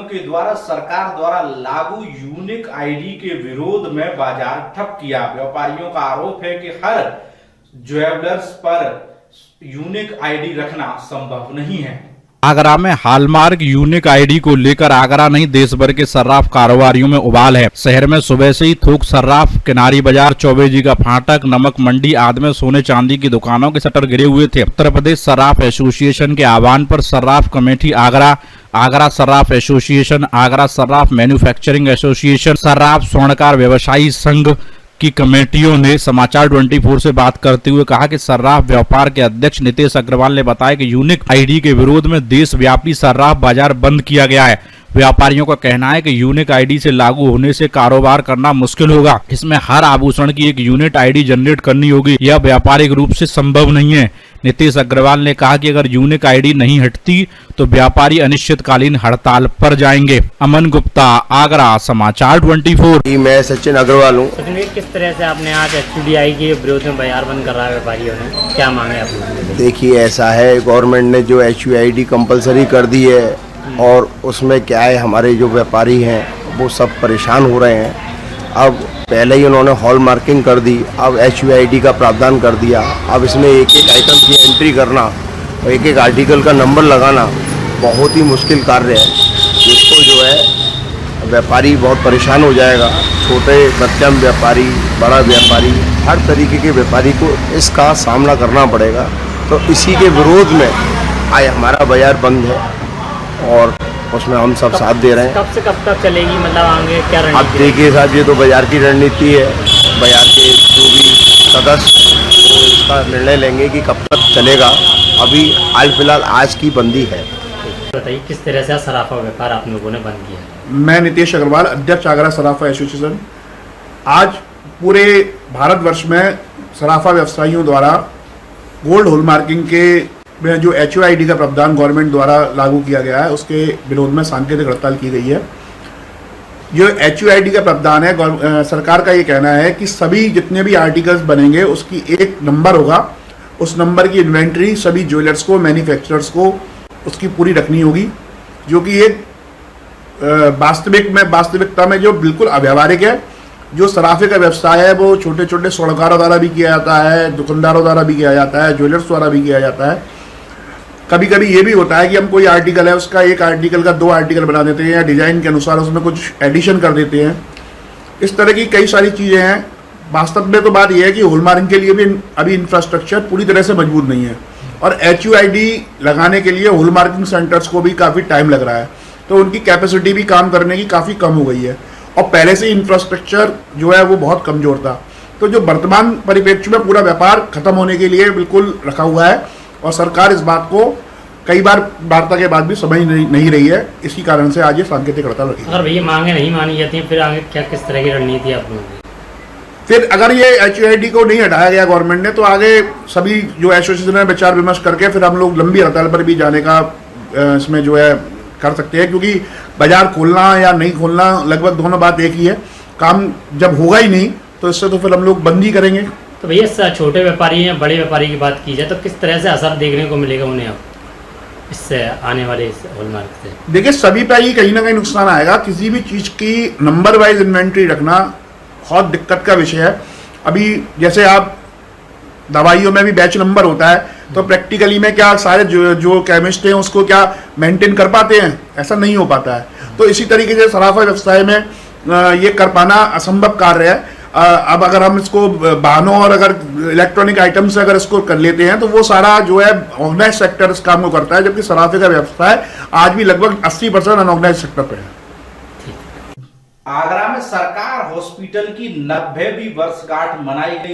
के द्वारा सरकार द्वारा लागू यूनिक आईडी के विरोध में बाजार ठप किया। व्यापारियों का आरोप है कि हर ज्वेलर्स पर यूनिक आईडी रखना संभव नहीं है। आगरा में हॉलमार्क यूनिक आईडी को लेकर आगरा नहीं देश भर के सर्राफ कारोबारियों में उबाल है। शहर में सुबह से ही थोक सर्राफ, किनारी बाजार, चौबे जी का फाटक, नमक मंडी आदि में सोने चांदी की दुकानों के शटर गिरे हुए थे। उत्तर प्रदेश सर्राफ एसोसिएशन के आह्वान पर सर्राफ कमेटी आगरा, आगरा सर्राफ एसोसिएशन, आगरा सर्राफ मैन्युफैक्चरिंग एसोसिएशन, सर्राफ स्वर्णकार व्यवसायी संघ की कमेटियों ने समाचार 24 से बात करते हुए कहा कि सर्राफ व्यापार के अध्यक्ष नितेश अग्रवाल ने बताया कि यूनिक आईडी के विरोध में देशव्यापी सर्राफ बाजार बंद किया गया है। व्यापारियों का कहना है कि यूनिक आईडी से लागू होने से कारोबार करना मुश्किल होगा। इसमें हर आभूषण की एक यूनिक आईडी जनरेट करनी होगी, यह व्यापारिक रूप से संभव नहीं है। नितेश अग्रवाल ने कहा कि अगर यूनिक आईडी नहीं हटती तो व्यापारी अनिश्चितकालीन हड़ताल पर जाएंगे। अमन गुप्ता, आगरा, समाचार 24। मैं सचिन अग्रवाल हूँ। किस तरह से आपने आज HUDI के विरोध में बाजार बंद कर रहा है व्यापारियों ने, क्या मांगे आप? देखिए, ऐसा है, गवर्नमेंट ने जो HUDI कंपलसरी कर दी है और उसमें क्या है, हमारे जो व्यापारी हैं वो सब परेशान हो रहे हैं। अब पहले ही उन्होंने हॉल मार्किंग कर दी, अब HUDI का प्रावधान कर दिया। अब इसमें एक एक आइटम की एंट्री करना और एक एक आर्टिकल का नंबर लगाना बहुत ही मुश्किल कार्य है, जिसको जो है व्यापारी बहुत परेशान हो जाएगा। छोटे मध्यम व्यापारी, बड़ा व्यापारी, हर तरीके के व्यापारी को इसका सामना करना पड़ेगा। तो इसी के विरोध में आज हमारा बाजार बंद है और उसमें हम सब साथ दे रहे हैं। कब से कब तक चलेगी, मतलब आगे क्या रणनीति? अब देखिए साहब, ये तो बाजार की रणनीति है। बाजार के जो भी सदस्य वो इसका निर्णय लेंगे कि कब तक चलेगा। अभी हाल फिलहाल आज की बंदी है। बताइए, किस तरह से सराफा व्यापार आप लोगों ने बंद किया? मैं नितेश अग्रवाल, अध्यक्ष आगरा सराफा एसोसिएशन। आज पूरे भारतवर्ष में सराफा व्यवसायियों द्वारा गोल्ड हॉलमार्किंग के में जो HUDI का प्रावधान गवर्नमेंट द्वारा लागू किया गया है, उसके विरोध में सांकेतिक हड़ताल की गई है। जो HUDI का प्रावधान है, सरकार का ये कहना है कि सभी जितने भी आर्टिकल्स बनेंगे उसकी एक नंबर होगा। उस नंबर की इन्वेंट्री सभी ज्वेलर्स को, मैन्युफैक्चरर्स को उसकी पूरी रखनी होगी, जो कि एक वास्तविकता में जो बिल्कुल अव्यावहारिक है। जो सराफे का व्यवसाय है वो छोटे छोटे स्वर्णकारों द्वारा भी किया जाता है, दुकानदारों द्वारा भी किया जाता है, ज्वेलर्स द्वारा भी किया जाता है। कभी कभी ये भी होता है कि हम कोई आर्टिकल है उसका एक आर्टिकल का 2 आर्टिकल बना देते हैं या डिजाइन के अनुसार उसमें कुछ एडिशन कर देते हैं। इस तरह की कई सारी चीज़ें हैं। वास्तव में तो बात यह है कि हॉलमार्किंग के लिए भी अभी इंफ्रास्ट्रक्चर पूरी तरह से मजबूत नहीं है और HUDI लगाने के लिए हॉलमार्किंग सेंटर्स को भी काफ़ी टाइम लग रहा है, तो उनकी कैपेसिटी भी काम करने की काफ़ी कम हो गई है और पहले से इंफ्रास्ट्रक्चर जो है वो बहुत कमज़ोर था। तो जो वर्तमान परिप्रेक्ष्य में पूरा व्यापार खत्म होने के लिए बिल्कुल रखा हुआ है और सरकार इस बात को कई बार वार्ता के बाद भी समझ नहीं रही है। इसी कारण से आज ये सांकेतिक हड़ताल रखी। अगर भैया मांगे नहीं मानी जाती हैं, फिर आगे क्या, किस तरह की रणनीति आप लोगों की? फिर अगर ये HUDI को नहीं हटाया गया गवर्नमेंट ने, तो आगे सभी जो एसोसिएशन है विचार विमर्श करके फिर हम लोग लंबी हड़ताल पर भी जाने का इसमें जो है कर सकते हैं, क्योंकि बाजार खोलना या नहीं खोलना लगभग दोनों बात एक ही है। काम जब होगा ही नहीं तो इससे तो फिर हम लोग बंद ही करेंगे। तो भैया, छोटे व्यापारी या बड़े व्यापारी की बात की जाए तो किस तरह से असर देखने को मिलेगा उन्हें अब इससे आने वाले इस हॉलमार्क से? देखिए, सभी पे ही कहीं ना कहीं नुकसान आएगा। किसी भी चीज़ की नंबर वाइज इन्वेंट्री रखना बहुत दिक्कत का विषय है। अभी जैसे आप दवाइयों में भी बैच नंबर होता है, तो प्रैक्टिकली में क्या सारे जो केमिस्ट हैं उसको क्या मेंटेन कर पाते हैं? ऐसा नहीं हो पाता है। तो इसी तरीके से सराफा व्यवसाय में ये कर पाना असंभव कार्य है। अब अगर हम इसको वाहनों और अगर इलेक्ट्रॉनिक आइटम से अगर इसको कर लेते हैं तो वो सारा जो है ऑर्गेनाइज सेक्टर इस काम को करता है, जबकि सराफे का व्यवसाय आज भी लगभग 80% अनऑर्गेनाइज सेक्टर पे है। आगरा में सरकार हॉस्पिटल की 90वीं वर्षगांठ मनाई गई।